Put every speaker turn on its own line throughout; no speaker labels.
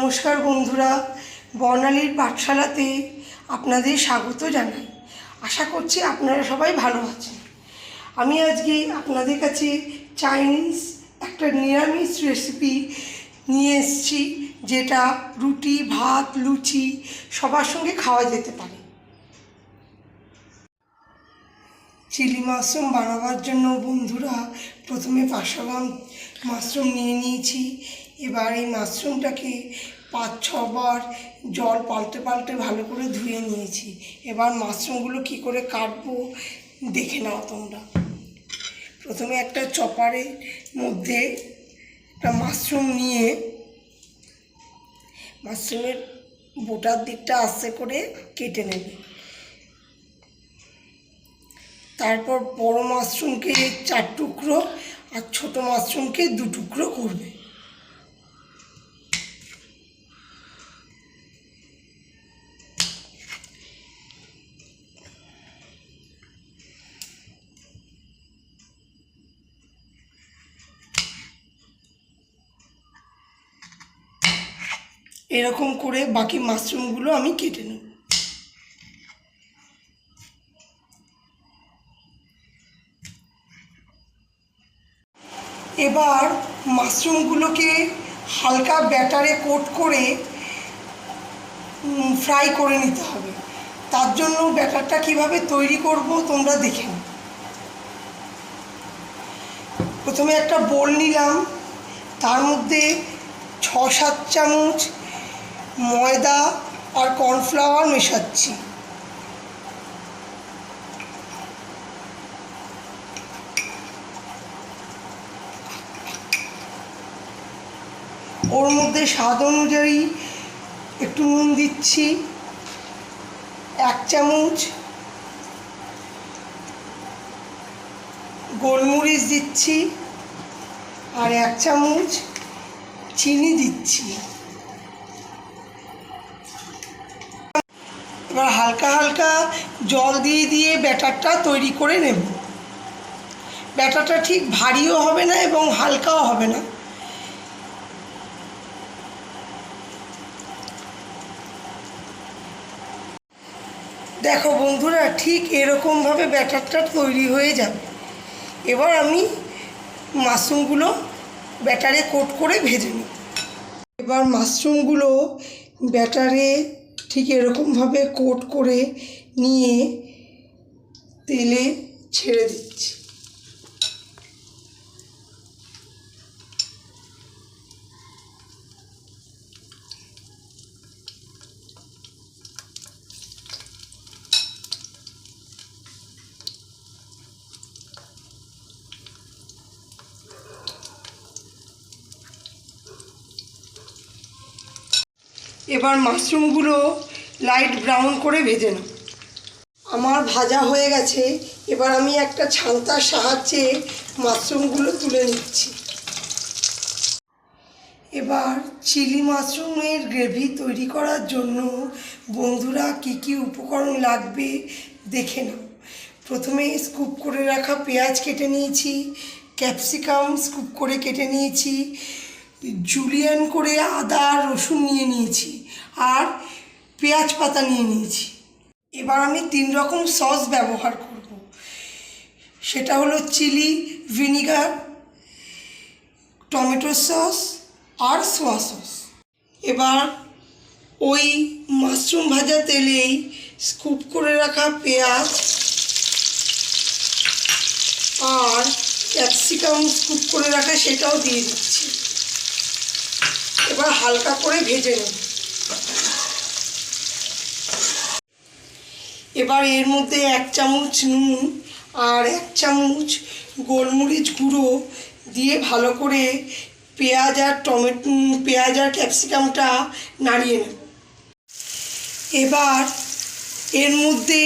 নমস্কার বন্ধুরা, বর্ণালীর পাঠশালাতে আপনাদের স্বাগত জানাই। আশা করছি আপনারা সবাই ভালো আছেন। আমি আজকে আপনাদের কাছে চাইনিজ একটা নিরামিষ রেসিপি নিয়ে এসেছি, যেটা রুটি, ভাত, লুচি সবার সঙ্গে খাওয়া যেতে পারে। চিলি মাশরুম বানাবার জন্য বন্ধুরা প্রথমে 500 গ্রাম মাশরুম নিয়ে নিয়েছি। এবার এই মাশরুমটাকে 5-6 বার জল পাল্টে পাল্টে ভালো করে ধুয়ে নিয়েছি। এবার মাশরুমগুলো কি করে কাটবো দেখে নাও তোমরা। প্রথমে একটা চপারের মধ্যে একটা মাশরুম নিয়ে মাশরুমের বোটার দিকটা আস্তে করে কেটে নেবে। তারপর বড় মাশরুমকে 4 টুকরো আর ছোট মাশরুমকে 2 টুকরো করবে। এরকম করে বাকি মাশরুমগুলো আমি কেটে নেব। এবার মাশরুমগুলোকে হালকা ব্যাটারে কোট করে ফ্রাই করে নিতে হবে। তার জন্য ব্যাটারটা কিভাবে তৈরি করব তোমরা দেখে নাও। প্রথমে একটা বোল নিলাম, তার মধ্যে 6-7 চামচ ময়দা আর কর্নফ্লাওয়ার মেশাচ্ছি। ওর মধ্যে স্বাদ অনুযায়ী একটু নুন দিচ্ছি, 1 চামচ গোলমরিচ দিচ্ছি আর 1 চামচ চিনি দিচ্ছি। এবার হালকা হালকা জল দিয়ে দিয়ে ব্যাটারটা তৈরি করে নেব। ব্যাটারটা ঠিক ভারীও হবে না এবং হালকাও হবে না। দেখো বন্ধুরা, ঠিক এরকমভাবে ব্যাটারটা তৈরি হয়ে যাবে। এবার আমি মাশরুমগুলো ব্যাটারে কোট করে ভেজে নিই। এবার মাশরুমগুলো ব্যাটারে ঠিক এরকমভাবে কোট করে নিয়ে তেলে ছেড়ে দিচ্ছি। এবার মাশরুমগুলো লাইট ব্রাউন করে ভেজে নাও। আমার ভাজা হয়ে গেছে। এবার আমি একটা ছান্তার সাহায্যে মাশরুমগুলো তুলে নিচ্ছি। এবার চিলি মাশরুমের গ্রেভি তৈরি করার জন্য বন্ধুরা কি কি উপকরণ লাগবে দেখে নাও। প্রথমে স্কুপ করে রাখা পেঁয়াজ কেটে নিয়েছি, ক্যাপসিকাম স্কুপ করে কেটে নিয়েছি, জুলিয়ান করে আদা রসুন নিয়ে নিয়েছি আর পেঁয়াজ পাতা নিয়ে নিয়েছি। এবার আমি 3 রকম সস ব্যবহার করব। সেটা হলো চিলি ভিনিগার, টমেটো সস আর সোয়া সস। এবার ওই মাশরুম ভাজা তেলেই স্কুপ করে রাখা পেঁয়াজ আর ক্যাপসিকাম স্কুপ করে রাখা সেটাও দিয়ে দিচ্ছি। এবার হালকা করে ভেজে নেব। এবার এর মধ্যে 1 চামচ নুন আর 1 চামচ গোলমরিচ গুঁড়ো দিয়ে ভালো করে পেঁয়াজ আর ক্যাপসিকামটা নাড়িয়ে নেব। এবার এর মধ্যে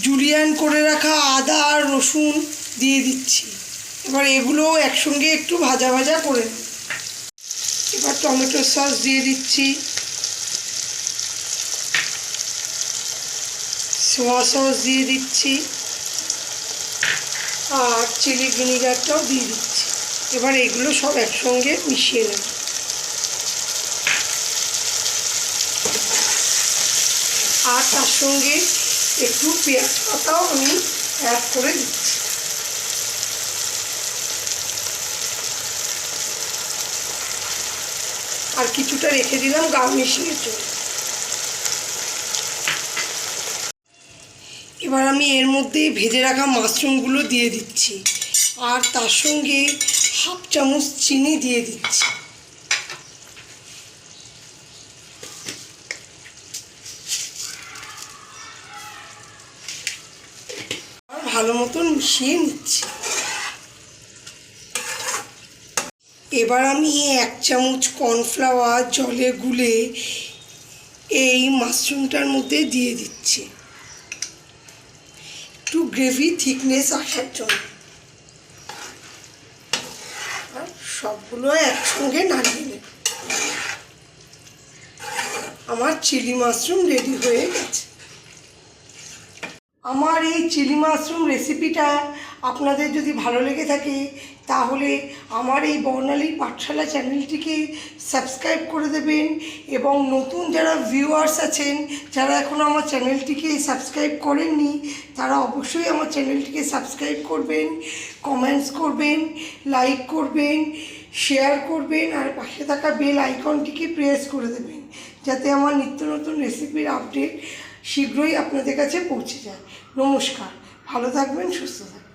জুলিয়ান করে রাখা আদা আর রসুন দিয়ে দিচ্ছি। এবার এগুলো একসঙ্গে একটু ভাজা ভাজা করে নেব। এবার টমেটো সস দিয়ে দিচ্ছি, সোয়া সস দিয়ে দিচ্ছি আর চিলি ভিনিগারটাও দিয়ে দিচ্ছি। এবার এগুলো সব একসঙ্গে মিশিয়ে নেব। আর তার সঙ্গে একটু পেঁয়াজ পাতাও আমি অ্যাড করে দিচ্ছি। আর কিছুটা রেখে দিলাম গার্নিশিংয়ের জন্য। এবার আমি এর মধ্যে ভেজে রাখা মাশরুমগুলো দিয়ে দিচ্ছি, আর তার সঙ্গে হাফ চামচ চিনি দিয়ে দিচ্ছি। আর ভালো মতন মিশিয়ে নিচ্ছি। এবার আমি 1 চামচ কর্নফ্লাওয়ার জলে গুলে এই মাশরুমটার মধ্যে দিয়ে দিচ্ছি, একটু গ্রেভি থিকনেস আসার জন্য। আর সবগুলো একসঙ্গে নাড়িয়ে নেব। আমার চিলি মাশরুম রেডি হয়ে গেছে। আমার এই চিলি মাশরুম রেসিপিটা আপনাদের যদি ভালো লেগে থাকে তাহলে আমার এই বর্ণালী পাঠশালা চ্যানেলটিকে সাবস্ক্রাইব করে দেবেন, এবং নতুন যারা ভিউয়ার্স আছেন, যারা এখনও আমার চ্যানেলটিকে সাবস্ক্রাইব করেননি, তারা অবশ্যই আমার চ্যানেলটিকে সাবস্ক্রাইব করবেন, কমেন্টস করবেন, লাইক করবেন, শেয়ার করবেন, আর পাশে থাকা বেল আইকনটিকে প্রেস করে দেবেন, যাতে আমার নিত্য নতুন রেসিপির আপডেট শীঘ্রই আপনাদের কাছে পৌঁছে যায়। নমস্কার, ভালো থাকবেন, সুস্থ থাকবেন।